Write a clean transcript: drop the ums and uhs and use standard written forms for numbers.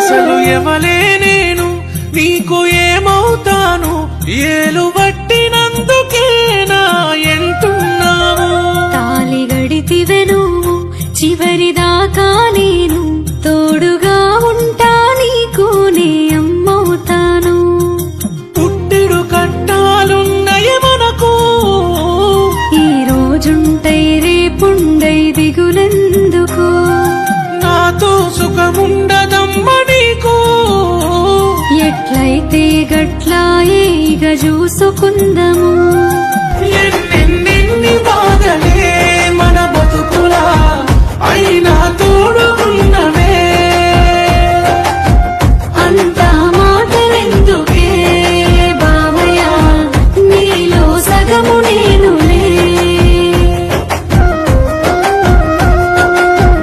అసలు ఎవలే నేను నీకు ఏమవుతాను ఏలు పట్టినందుకేనా ఎంటున్నావు తాలి గడితివె నువ్వు చివరిదాకా నేను తోడుగా ఉంటా నీకు నే అమ్మవుతాను పుట్టిడు కట్టాలున్నయ మనకు ఈ రోజుంటై రేపుండై దిగులెందుకు నాతో సుఖముండదమ్మ నీకు ఎట్లయితే గట్లాయే ఇక చూసుకుందము ఎన్నెన్ని బాధలే మన బతుకులా అయినా తోడు